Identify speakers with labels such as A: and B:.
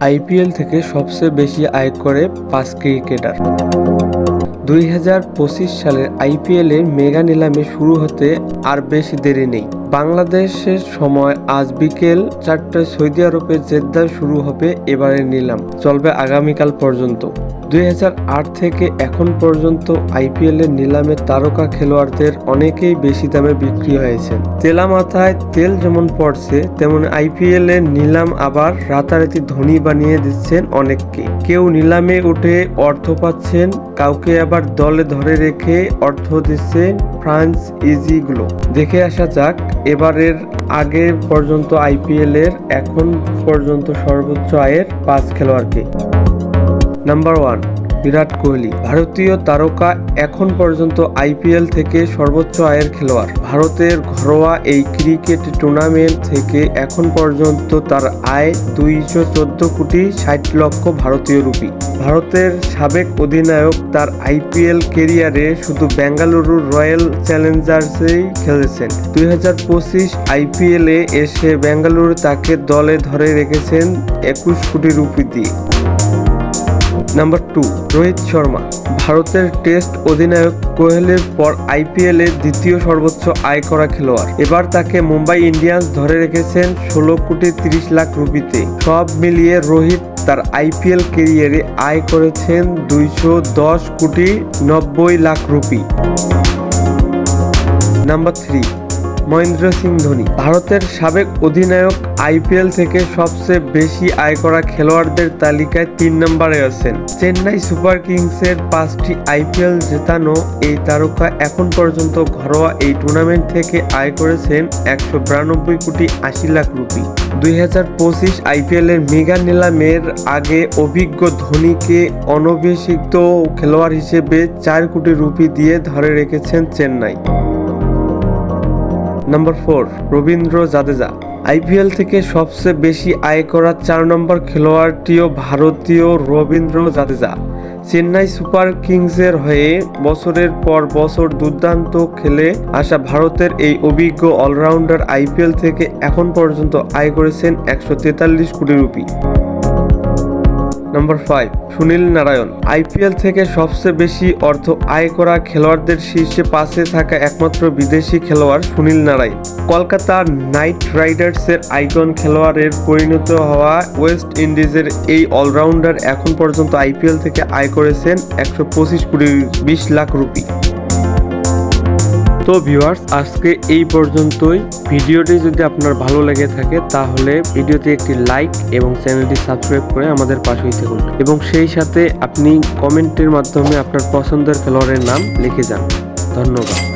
A: IPL থেকে সবচেয়ে বেশি আয় করে 5 ক্রিকেটার। 2025 সালের আইপিএলের মেগা নিলামে শুরু হতে আর বেশি দেরি নেই। বাংলাদেশের সময় আজ বিকেল 4টায় সৌদি আরবের জেদ্দায় শুরু হবে এবারের নিলাম, চলবে আগামীকাল পর্যন্ত। 2008 থেকে এখন পর্যন্ত আইপিএলের নিলামে তারকা খেলোয়াড়দের অনেকেই বেশি দামে বিক্রি হয়েছেন। তেলা মাথায় তেল যেমন পড়ছে, তেমন আইপিএলের নিলাম আবার রাতারাতি ধনী বানিয়ে দিচ্ছেন অনেককে। কেউ নিলামে উঠে অর্থ পাচ্ছেন, কাউকে আবার দলে ধরে রেখে অর্থ দিচ্ছেন ফ্র্যাঞ্চাইজিগুলো। দেখে আসা যাক এবারের আগে পর্যন্ত আইপিএলের এখন পর্যন্ত সর্বোচ্চ আয়ের 5 খেলোয়াড়কে। নাম্বার 1, বিরাট কোহলি। ভারতীয় তারকা এখন পর্যন্ত আইপিএল থেকে সর্বোচ্চ আয়ের খেলোয়াড়। ভারতের ঘরোয়া এই ক্রিকেট টুর্নামেন্ট থেকে এখন পর্যন্ত তার আয় 214 কোটি 60 লক্ষ ভারতীয় রুপি। ভারতের সাবেক অধিনায়ক তার আইপিএল ক্যারিয়ারে শুধু বেঙ্গালুরু রয়্যাল চ্যালেঞ্জার্সেই খেলেছেন। 2025 আইপিএলে এসে বেঙ্গালুরু তাকে দলে ধরে রেখেছেন 21 কোটি রুপি দিয়ে। নাম্বার 2, রোহিত শর্মা। ভারতের টেস্ট অধিনায়ক কোহলির পর আইপিএলে দ্বিতীয় সর্বোচ্চ আয় করা খেলোয়াড়। এবার তাকে মুম্বাই ইন্ডিয়ান্স ধরে রেখেছেন 16 কোটি 30 লাখ রুপিতে। সব মিলিয়ে রোহিত তার আইপিএল ক্যারিয়ারে আয় করেছেন 210 কোটি 90 লাখ রুপি। নাম্বার 3, মহেন্দ্র সিং ধোনি। ভারতের সাবেক অধিনায়ক আইপিএল থেকে সবচেয়ে বেশি আয় করা খেলোয়াড়দের তালিকায় 3 নম্বরে আছেন। চেন্নাই সুপার কিংসের 5টি আইপিএল জেতানো এই তারকা এখন পর্যন্ত ঘরোয়া এই টুর্নামেন্ট থেকে আয় করেছেন 192 কোটি 80 লাখ রুপি। 2025 আইপিএলের মেগা নিলামের আগে অভিজ্ঞ ধোনিকে অনভিষিক্ত খেলোয়াড় হিসেবে 4 কোটি রুপি দিয়ে ধরে রেখেছেন চেন্নাই। নাম্বার 4, রবীন্দ্র জাদেজা। আইপিএল থেকে সবচেয়ে বেশি আয় করা 4 নম্বর খেলোয়াড়টিও ভারতীয় রবীন্দ্র জাদেজা। চেন্নাই সুপার কিংসের হয়ে বছরের পর বছর দুর্দান্ত খেলে আসা ভারতের এই অভিজ্ঞ অলরাউন্ডার আইপিএল থেকে এখন পর্যন্ত আয় করেছেন 143 কোটি rupee. Number 5, Sunil Narayan. IPL থেকে সবচেয়ে বেশি অর্থ আয় করা খেলোয়াড়দের শীর্ষে 5-এ থাকা একমাত্র বিদেশি খেলোয়াড় সুনীল নারায়ণ। কলকাতা নাইট রাইডার্সের আইকন খেলোয়াড়ের পরিণত হওয়া ওয়েস্ট ইন্ডিজের এই অলরাউন্ডার এখন পর্যন্ত আইপিএল থেকে আয় করেছেন 125 কোটি 20 লাখ রুপি। তো ভিউয়ার্স, আজকে এই পর্যন্তই। ভিডিওটি যদি আপনার ভালো লেগে থাকে তাহলে ভিডিওতে একটি লাইক এবং চ্যানেলটি সাবস্ক্রাইব করে আমাদের পাশেই থাকুন এবং সেই সাথে আপনি কমেন্টের মাধ্যমে আপনার পছন্দের খেলোয়াড়ের নাম লিখে যান। ধন্যবাদ।